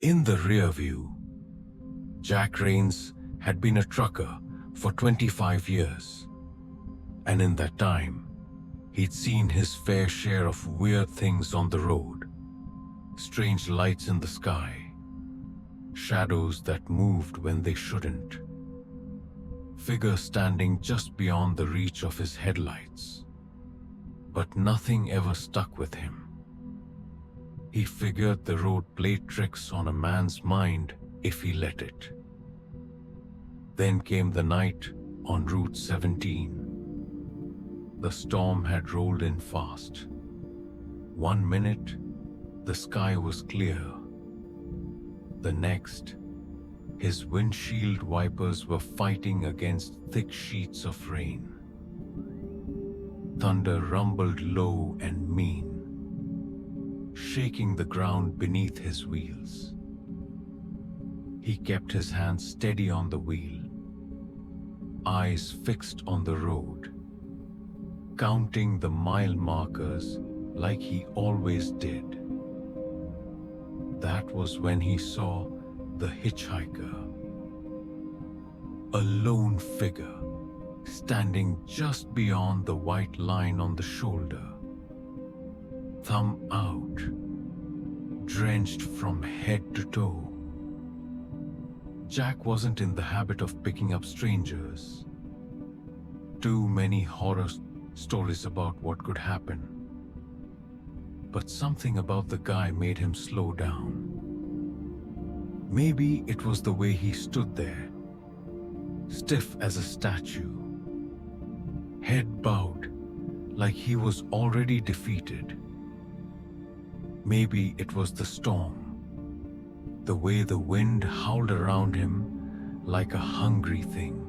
In the Rearview, Jack Rains had been a trucker for 25 years, and in that time, he'd seen his fair share of weird things on the road. Strange lights in the sky, shadows that moved when they shouldn't, figures standing just beyond the reach of his headlights. But nothing ever stuck with him. He figured the road played tricks on a man's mind if he let it. Then came the night on Route 17. The storm had rolled in fast. 1 minute, the sky was clear. The next, his windshield wipers were fighting against thick sheets of rain. Thunder rumbled low and mean, shaking the ground beneath his wheels. He kept his hands steady on the wheel, eyes fixed on the road, counting the mile markers like he always did. That was when he saw the hitchhiker, a lone figure standing just beyond the white line on the shoulder, thumb out, drenched from head to toe. Jack wasn't in the habit of picking up strangers. Too many horror stories about what could happen. But something about the guy made him slow down. Maybe it was the way he stood there, stiff as a statue, head bowed like he was already defeated. Maybe it was the storm, the way the wind howled around him like a hungry thing.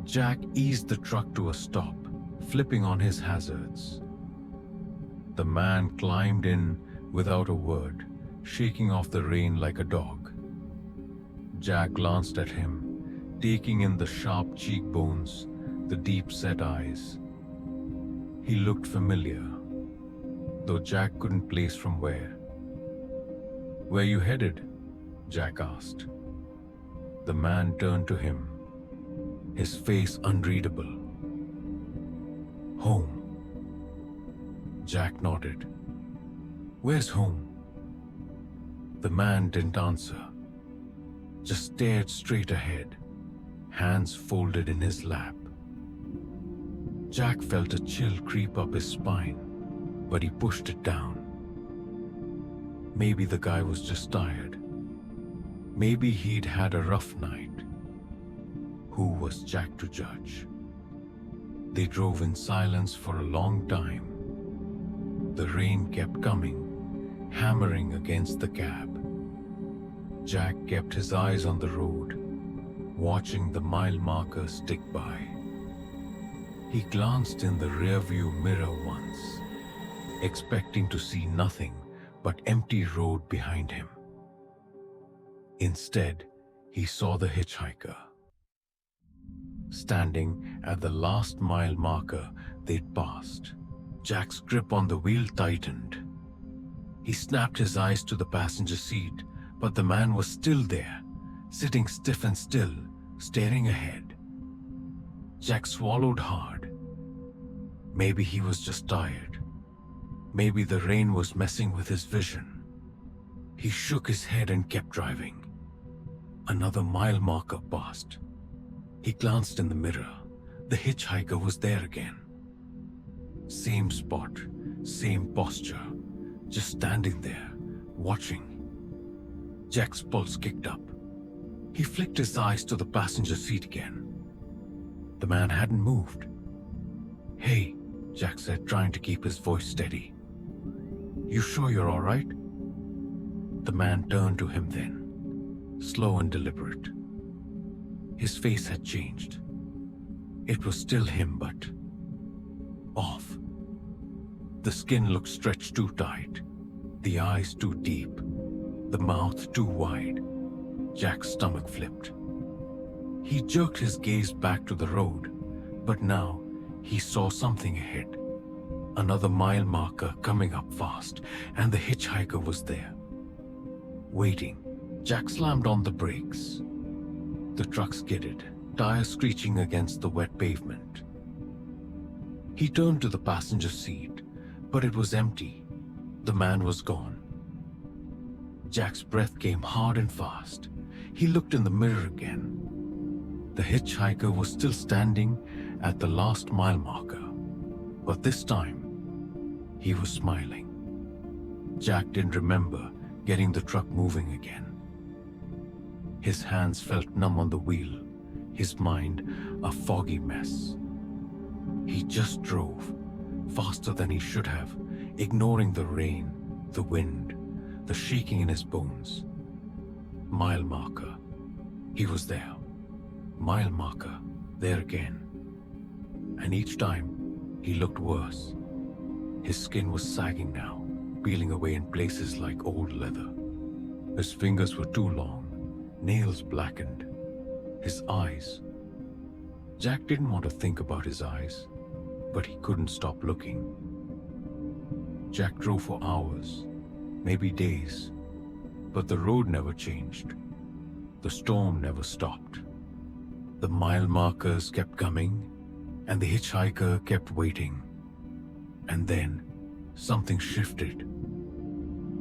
Jack eased the truck to a stop, flipping on his hazards. The man climbed in without a word, shaking off the rain like a dog. Jack glanced at him, taking in the sharp cheekbones, the deep-set eyes. He looked familiar, though Jack couldn't place from where. "Where you headed?" Jack asked. The man turned to him, his face unreadable. "Home." Jack nodded. "Where's home?" The man didn't answer, just stared straight ahead, hands folded in his lap. Jack felt a chill creep up his spine, but he pushed it down. Maybe the guy was just tired. Maybe he'd had a rough night. Who was Jack to judge? They drove in silence for a long time. The rain kept coming, hammering against the cab. Jack kept his eyes on the road, watching the mile markers tick by. He glanced in the rearview mirror once, expecting to see nothing but empty road behind him. Instead, he saw the hitchhiker, standing at the last mile marker they'd passed. Jack's grip on the wheel tightened. He snapped his eyes to the passenger seat, but the man was still there, sitting stiff and still, staring ahead. Jack swallowed hard. Maybe he was just tired. Maybe the rain was messing with his vision. He shook his head and kept driving. Another mile marker passed. He glanced in the mirror. The hitchhiker was there again. Same spot, same posture, just standing there, watching. Jack's pulse kicked up. He flicked his eyes to the passenger seat again. The man hadn't moved. "Hey," Jack said, trying to keep his voice steady. "You sure you're all right?" The man turned to him then, slow and deliberate. His face had changed. It was still him, but off. The skin looked stretched too tight, the eyes too deep, the mouth too wide. Jack's stomach flipped. He jerked his gaze back to the road, but now he saw something ahead. Another mile marker coming up fast, and the hitchhiker was there. waiting. Jack slammed on the brakes. The truck skidded, tires screeching against the wet pavement. He turned to the passenger seat, but it was empty. The man was gone. Jack's breath came hard and fast. He looked in the mirror again. The hitchhiker was still standing at the last mile marker, but this time, he was smiling. Jack didn't remember getting the truck moving again. His hands felt numb on the wheel, his mind a foggy mess. He just drove, faster than he should have, ignoring the rain, the wind, the shaking in his bones. Mile marker. He was there. Mile marker, there again. And each time, he looked worse. His skin was sagging now, peeling away in places like old leather. His fingers were too long, nails blackened. His eyes. Jack didn't want to think about his eyes, but he couldn't stop looking. Jack drove for hours, maybe days, but the road never changed. The storm never stopped. The mile markers kept coming, and the hitchhiker kept waiting. And then, something shifted.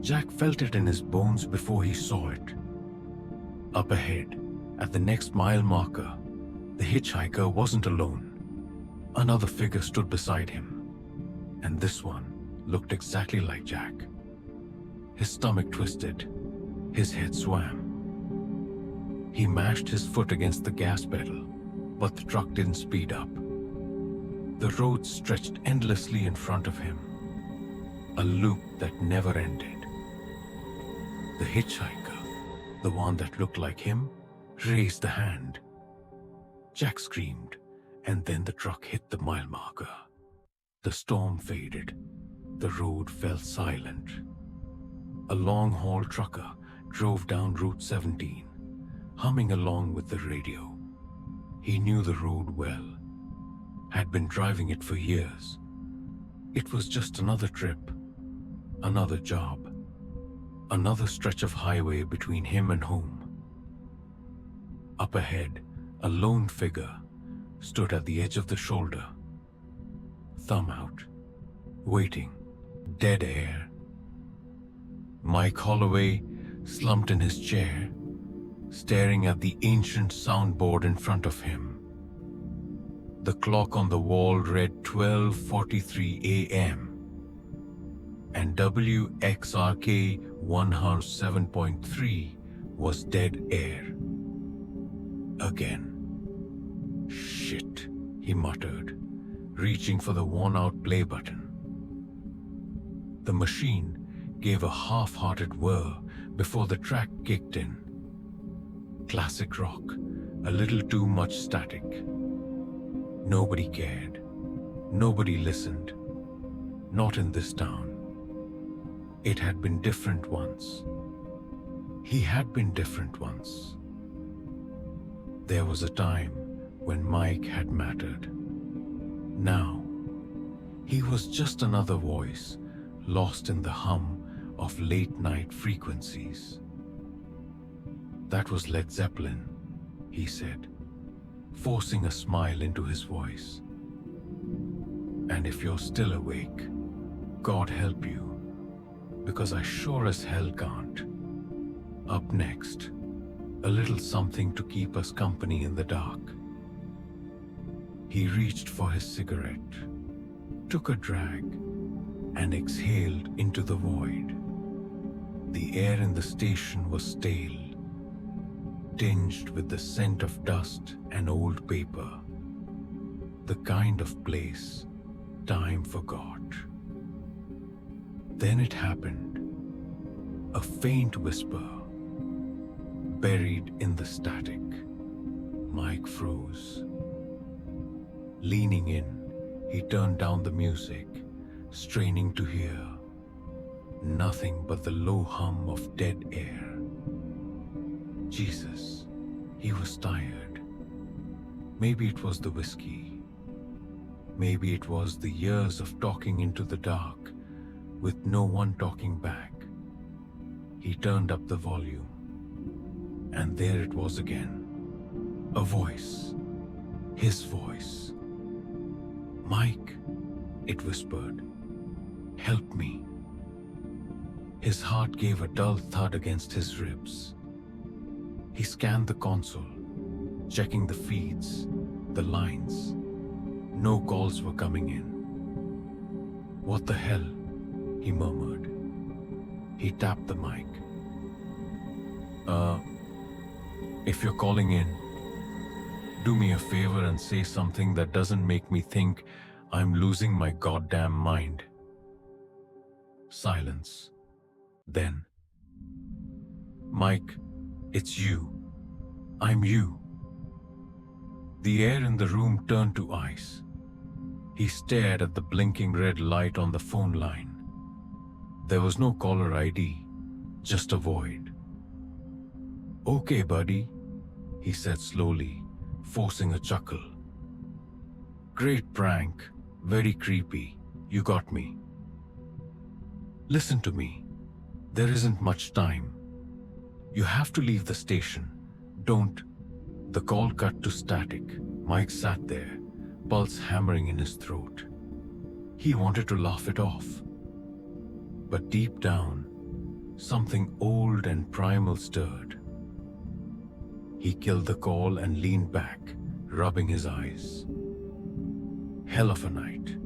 Jack felt it in his bones before he saw it. Up ahead, at the next mile marker, the hitchhiker wasn't alone. Another figure stood beside him, and this one looked exactly like Jack. His stomach twisted, his head swam. He mashed his foot against the gas pedal, but the truck didn't speed up. The road stretched endlessly in front of him, a loop that never ended. The hitchhiker, the one that looked like him, raised a hand. Jack screamed, and then the truck hit the mile marker. The storm faded. The road fell silent. A long-haul trucker drove down Route 17, humming along with the radio. He knew the road well, had been driving it for years. It was just another trip, another job, another stretch of highway between him and home. Up ahead, a lone figure stood at the edge of the shoulder, thumb out, waiting, dead air. Mike Holloway slumped in his chair, staring at the ancient soundboard in front of him. The clock on the wall read 12:43 a.m. and WXRK 107.3 was dead air. Again. Shit, he muttered, reaching for the worn-out play button. The machine gave a half-hearted whir before the track kicked in. Classic rock, a little too much static. Nobody cared. Nobody listened. Not in this town. It had been different once. He had been different once. There was a time when Mike had mattered. Now, he was just another voice lost in the hum of late-night frequencies. That was Led Zeppelin, he said, forcing a smile into his voice. And if you're still awake, God help you, because I sure as hell can't. Up next, a little something to keep us company in the dark. He reached for his cigarette, took a drag, and exhaled into the void. The air in the station was stale, tinged with the scent of dust and old paper. The kind of place time forgot. Then it happened. A faint whisper, buried in the static. Mike froze. Leaning in, he turned down the music, straining to hear. Nothing but the low hum of dead air. Jesus, he was tired. Maybe it was the whiskey. Maybe it was the years of talking into the dark with no one talking back. He turned up the volume, and there it was again. A voice. His voice. "Mike," it whispered. "Help me." His heart gave a dull thud against his ribs. He scanned the console, checking the feeds, the lines. No calls were coming in. "What the hell?" he murmured. He tapped the mic. If you're calling in, do me a favor and say something that doesn't make me think I'm losing my goddamn mind." Silence. Then, "Mike, it's you. I'm you." The air in the room turned to ice. He stared at the blinking red light on the phone line. There was no caller ID, just a void. "Okay, buddy," he said slowly, forcing a chuckle. "Great prank, very creepy, you got me. Listen to me, there isn't much time. You have to leave the station. Don't..." The call cut to static. Mike sat there, pulse hammering in his throat. He wanted to laugh it off. But deep down, something old and primal stirred. He killed the call and leaned back, rubbing his eyes. Hell of a night.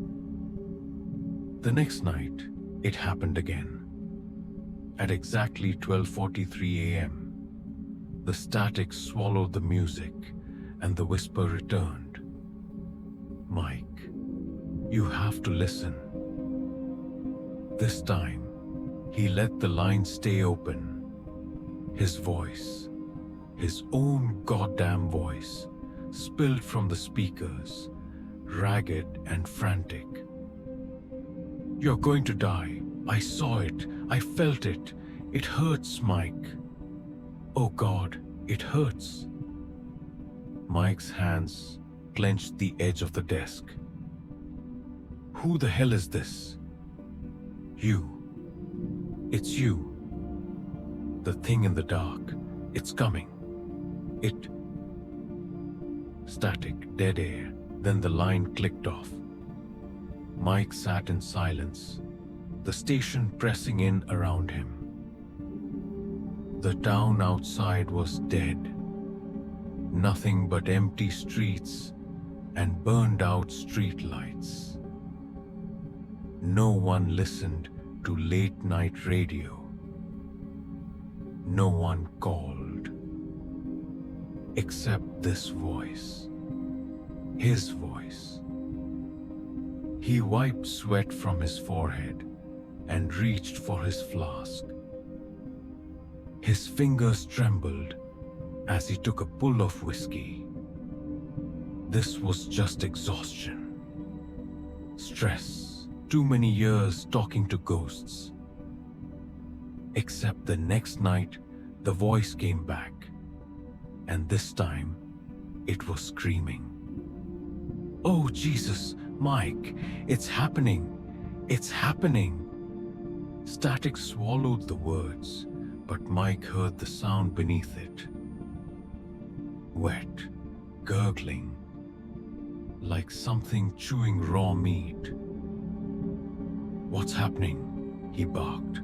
The next night, it happened again. At exactly 12:43 a.m., the static swallowed the music and the whisper returned. "Mike, you have to listen." This time, he let the line stay open. His voice, his own goddamn voice, spilled from the speakers, ragged and frantic. "You're going to die. I saw it. I felt it. It hurts, Mike. Oh God, it hurts." Mike's hands clenched the edge of the desk. "Who the hell is this?" "You. It's you. The thing in the dark. It's coming. It..." Static, dead air. Then the line clicked off. Mike sat in silence, the station pressing in around him. The town outside was dead. Nothing but empty streets and burned-out streetlights. No one listened to late-night radio. No one called. Except this voice. His voice. He wiped sweat from his forehead and reached for his flask. His fingers trembled as he took a pull of whiskey. This was just exhaustion. Stress. Too many years talking to ghosts. Except the next night, the voice came back. And this time, it was screaming. "Oh Jesus, Mike, it's happening. It's happening." Static swallowed the words, but Mike heard the sound beneath it. Wet, gurgling, like something chewing raw meat. "What's happening?" he barked,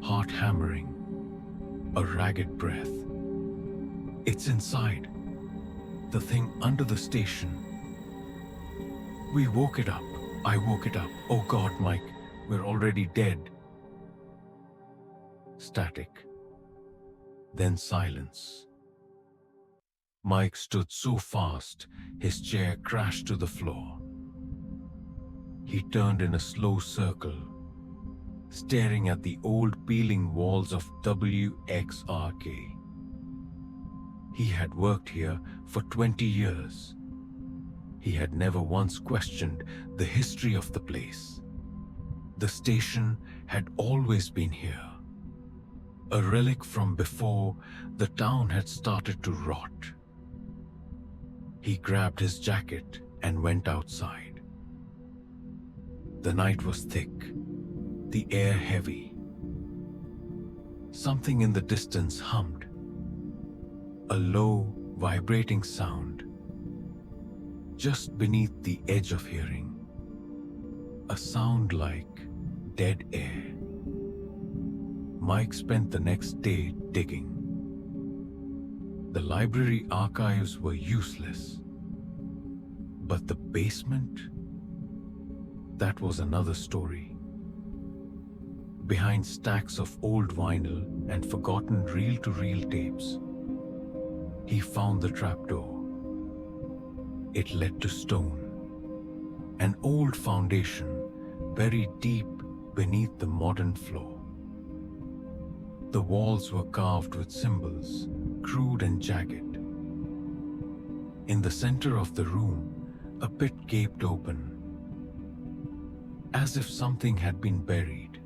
heart hammering, a ragged breath. "It's inside. The thing under the station. We woke it up. I woke it up. Oh God, Mike, we're already dead." Static. Then silence. Mike stood so fast, his chair crashed to the floor. He turned in a slow circle, staring at the old peeling walls of WXRK. He had worked here for 20 years. He had never once questioned the history of the place. The station had always been here. A relic from before the town had started to rot. He grabbed his jacket and went outside. The night was thick, the air heavy. Something in the distance hummed. A low, vibrating sound. Just beneath the edge of hearing. A sound like dead air. Mike spent the next day digging. The library archives were useless. But the basement? That was another story. Behind stacks of old vinyl and forgotten reel-to-reel tapes, he found the trapdoor. It led to stone, an old foundation buried deep beneath the modern floor. The walls were carved with symbols, crude and jagged. In the center of the room, a pit gaped open, as if something had been buried,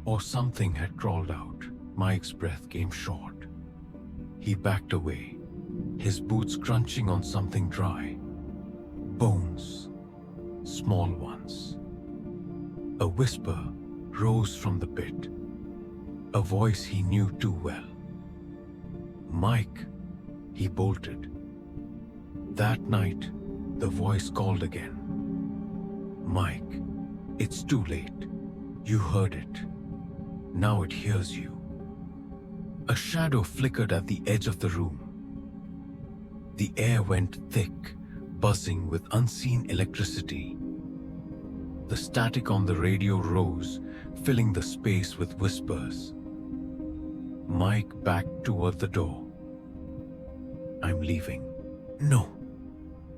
or something had crawled out. Mike's breath came short. He backed away, his boots crunching on something dry. Bones, small ones. A whisper rose from the pit, a voice he knew too well. "Mike," he bolted. That night, the voice called again. "Mike, it's too late. You heard it. Now it hears you." A shadow flickered at the edge of the room. The air went thick, buzzing with unseen electricity. The static on the radio rose, filling the space with whispers. Mike backed toward the door. "I'm leaving." "No,"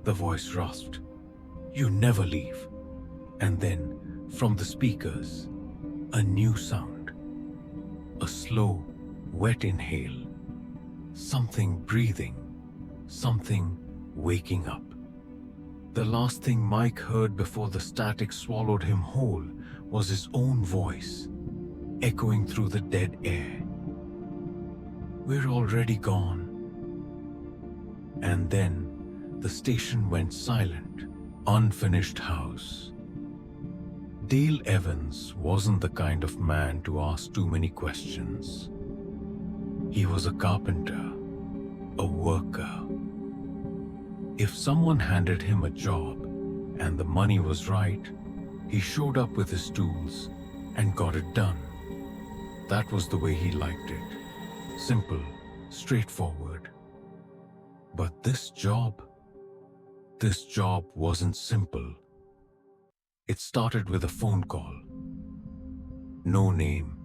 the voice rasped. "You never leave." And then, from the speakers, a new sound. A slow, wet inhale. Something breathing. Something waking up. The last thing Mike heard before the static swallowed him whole was his own voice, echoing through the dead air. "We're already gone." And then the station went silent. Unfinished house. Dale Evans wasn't the kind of man to ask too many questions. He was a carpenter, a worker. If someone handed him a job and the money was right, he showed up with his tools and got it done. That was the way he liked it. Simple, straightforward. But this job wasn't simple. It started with a phone call. No name,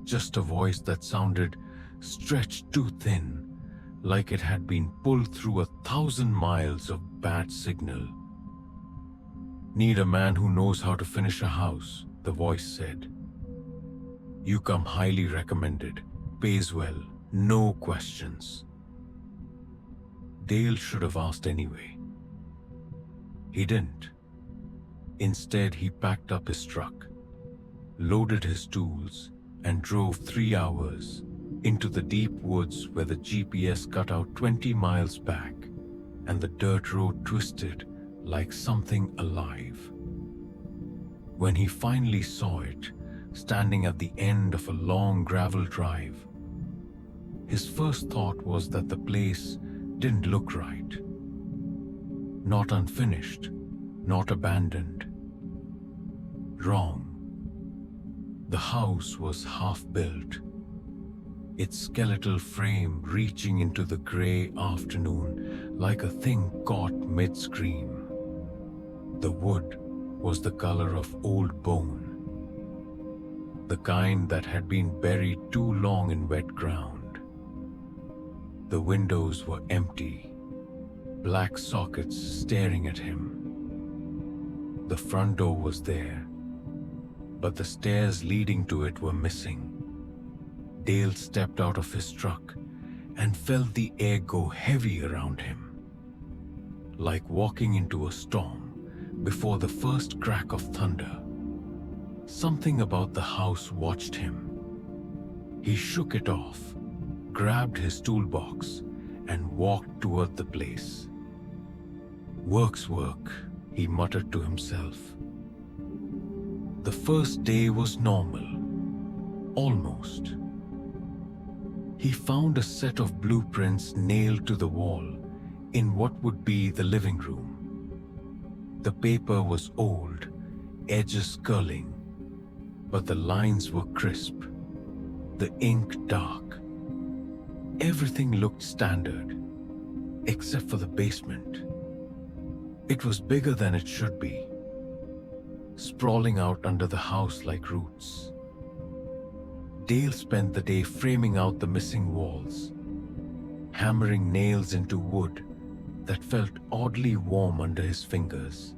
just a voice that sounded stretched too thin, like it had been pulled through 1,000 miles of bad signal. "Need a man who knows how to finish a house," the voice said. "You come highly recommended, pays well, no questions." Dale should have asked anyway. He didn't. Instead, he packed up his truck, loaded his tools, and drove 3 hours into the deep woods where the GPS cut out 20 miles back and the dirt road twisted like something alive. When he finally saw it, standing at the end of a long gravel drive, his first thought was that the place didn't look right. Not unfinished, not abandoned. Wrong. The house was half-built, its skeletal frame reaching into the gray afternoon like a thing caught mid-scream. The wood was the color of old bone, the kind that had been buried too long in wet ground. The windows were empty, black sockets staring at him. The front door was there, but the stairs leading to it were missing. Dale stepped out of his truck and felt the air go heavy around him, like walking into a storm before the first crack of thunder. Something about the house watched him. He shook it off, grabbed his toolbox, and walked toward the place. "Work's work," he muttered to himself. The first day was normal, almost. He found a set of blueprints nailed to the wall in what would be the living room. The paper was old, edges curling, but the lines were crisp, the ink dark. Everything looked standard, except for the basement. It was bigger than it should be, sprawling out under the house like roots. Dale spent the day framing out the missing walls, hammering nails into wood that felt oddly warm under his fingers.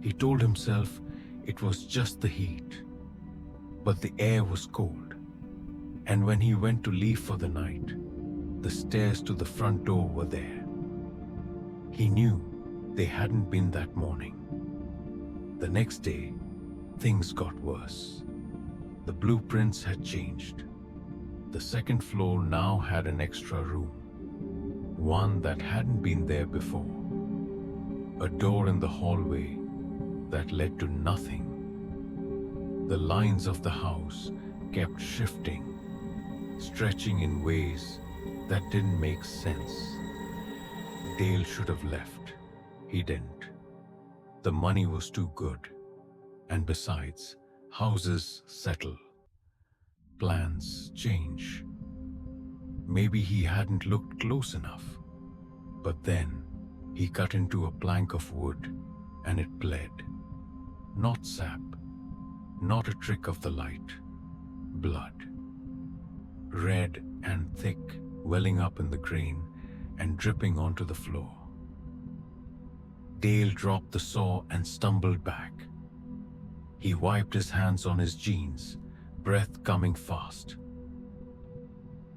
He told himself it was just the heat, but the air was cold, and when he went to leave for the night, the stairs to the front door were there. He knew they hadn't been that morning. The next day, things got worse. The blueprints had changed. The second floor now had an extra room, one that hadn't been there before. A door in the hallway that led to nothing. The lines of the house kept shifting, stretching in ways that didn't make sense. Dale should have left. He didn't. The money was too good. And besides, houses settle. Plans change. Maybe he hadn't looked close enough. But then, he cut into a plank of wood, and it bled. Not sap, not a trick of the light. Blood. Red and thick, welling up in the grain and dripping onto the floor. Dale dropped the saw and stumbled back. He wiped his hands on his jeans, breath coming fast.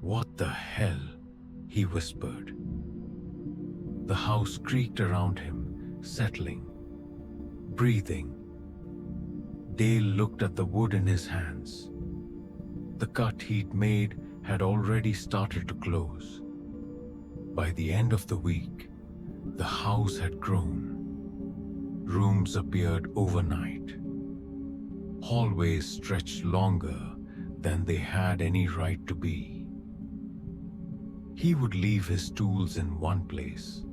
"What the hell?" he whispered. The house creaked around him, settling, breathing. Dale looked at the wood in his hands. The cut he'd made had already started to close. By the end of the week, the house had grown. Rooms appeared overnight. Hallways stretched longer than they had any right to be. He would leave his tools in one place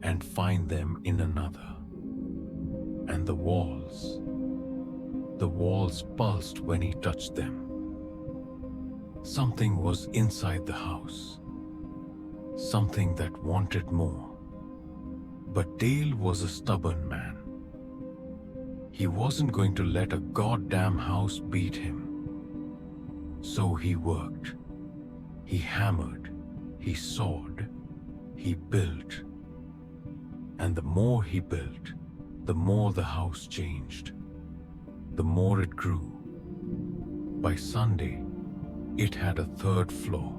and find them in another. And the walls pulsed when he touched them. Something was inside the house, something that wanted more. But Dale was a stubborn man. He wasn't going to let a goddamn house beat him. So he worked. He hammered. He sawed. He built. And the more he built, the more the house changed. The more it grew. By Sunday, it had a third floor.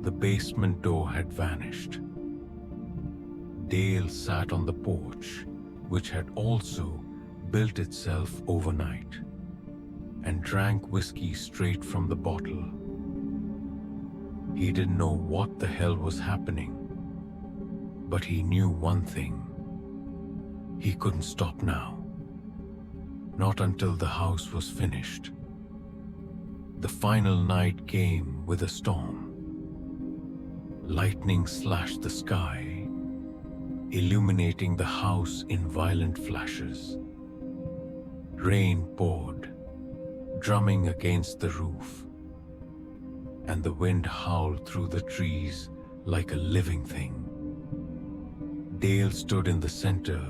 The basement door had vanished. Dale sat on the porch, which had also built itself overnight, and drank whiskey straight from the bottle. He didn't know what the hell was happening, but he knew one thing. He couldn't stop now. Not until the house was finished. The final night came with a storm. Lightning slashed the sky, illuminating the house in violent flashes. Rain poured, drumming against the roof, and the wind howled through the trees like a living thing. Dale stood in the center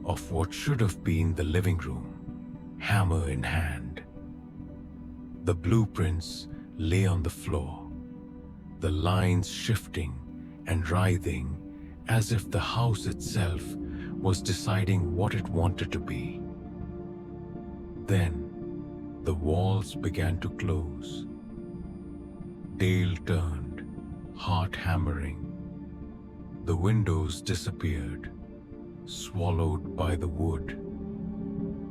of what should have been the living room, hammer in hand. The blueprints lay on the floor, the lines shifting and writhing as if the house itself was deciding what it wanted to be. Then, the walls began to close. Dale turned, heart hammering. The windows disappeared, swallowed by the wood.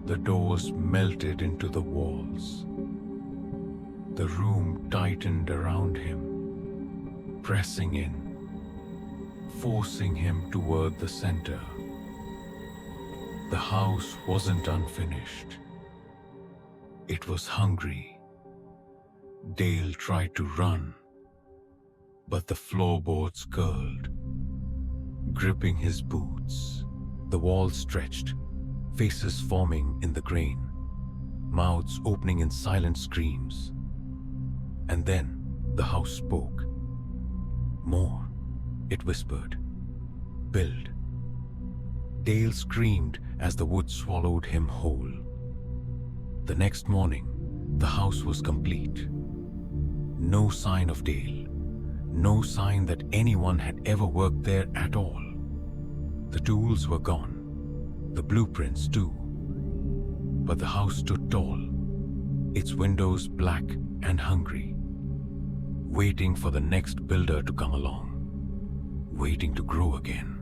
The doors melted into the walls. The room tightened around him, pressing in, forcing him toward the center. The house wasn't unfinished. It was hungry. Dale tried to run, but the floorboards curled, gripping his boots. The walls stretched, faces forming in the grain, mouths opening in silent screams. And then the house spoke. More, it whispered. Build. Dale screamed as the wood swallowed him whole. The next morning, the house was complete. No sign of Dale. No sign that anyone had ever worked there at all. The tools were gone. The blueprints too. But the house stood tall, its windows black and hungry, waiting for the next builder to come along, waiting to grow again.